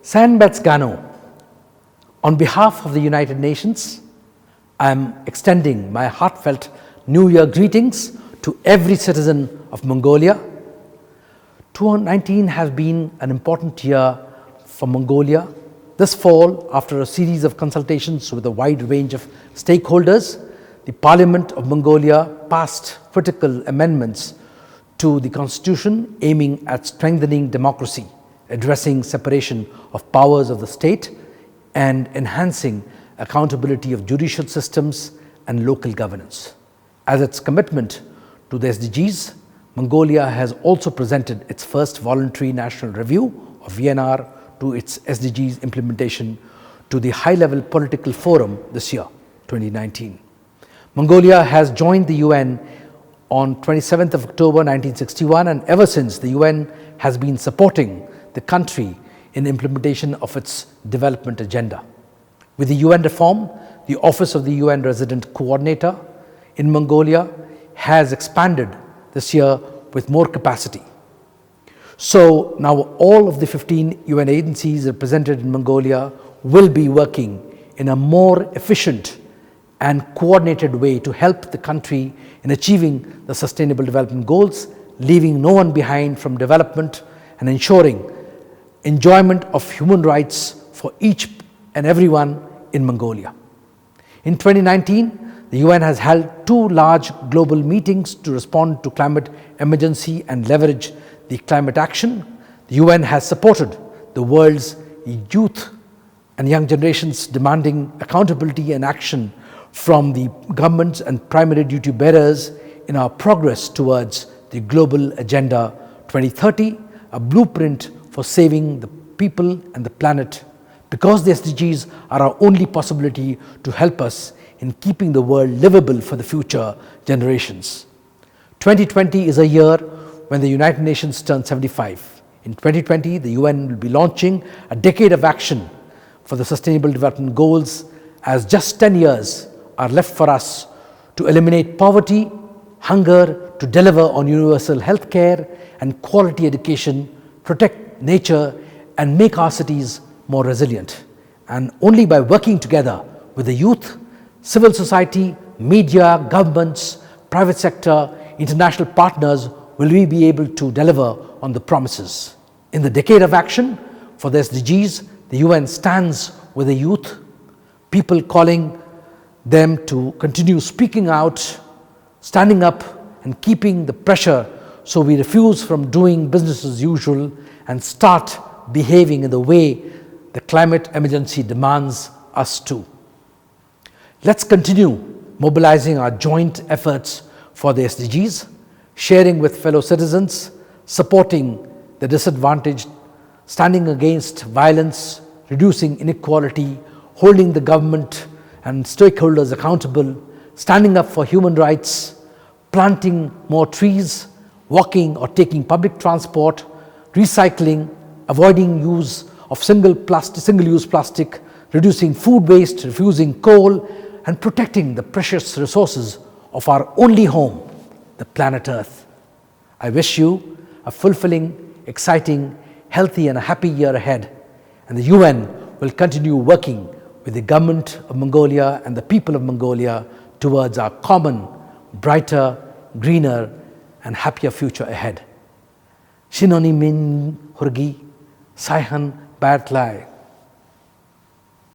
Sanbets Gano, on behalf of the United Nations, I am extending my heartfelt New Year greetings to every citizen of Mongolia. 2019 has been an important year for Mongolia. This fall, after a series of consultations with a wide range of stakeholders, the Parliament of Mongolia passed critical amendments to the constitution aiming at strengthening democracy, addressing separation of powers of the state, and enhancing accountability of judicial systems and local governance. As its commitment to the SDGs, Mongolia has also presented its first voluntary national review of VNR to its SDGs implementation to the high-level political forum this year, 2019. Mongolia has joined the UN on 27th of October 1961, and ever since the UN has been supporting the country in implementation of its development agenda. With the UN reform, the Office of the UN Resident Coordinator in Mongolia has expanded this year with more capacity. So now all of the 15 UN agencies represented in Mongolia will be working in a more efficient and coordinated way to help the country in achieving the Sustainable Development Goals, leaving no one behind from development and ensuring enjoyment of human rights for each and everyone in Mongolia. In 2019, the UN has held 2 large global meetings to respond to climate emergency and leverage the climate action. The UN has supported the world's youth and young generations, demanding accountability and action from the governments and primary duty bearers in our progress towards the Global Agenda 2030, a blueprint for saving the people and the planet, because the SDGs are our only possibility to help us in keeping the world livable for the future generations. 2020 is a year when the United Nations turns 75. In 2020, the UN will be launching a decade of action for the Sustainable Development Goals, as just 10 years are left for us to eliminate poverty, hunger, to deliver on universal health care and quality education, protect nature, and make our cities more resilient. And only by working together with the youth, civil society, media, governments, private sector, international partners will we be able to deliver on the promises. In the decade of action for the SDGs, the UN stands with the youth, people calling them to continue speaking out, standing up and keeping the pressure, so we refuse from doing business as usual and start behaving in the way the climate emergency demands us to. Let's continue mobilizing our joint efforts for the SDGs, sharing with fellow citizens, supporting the disadvantaged, standing against violence, reducing inequality, holding the government and stakeholders accountable, standing up for human rights, planting more trees, walking or taking public transport, recycling, avoiding use of single-use plastic, reducing food waste, refusing coal, and protecting the precious resources of our only home, the planet Earth. I wish you a fulfilling, exciting, healthy and a happy year ahead, and the UN will continue working with the government of Mongolia and the people of Mongolia towards our common, brighter, greener and happier future ahead. Shinoni min hurgi, Saihan Batlai.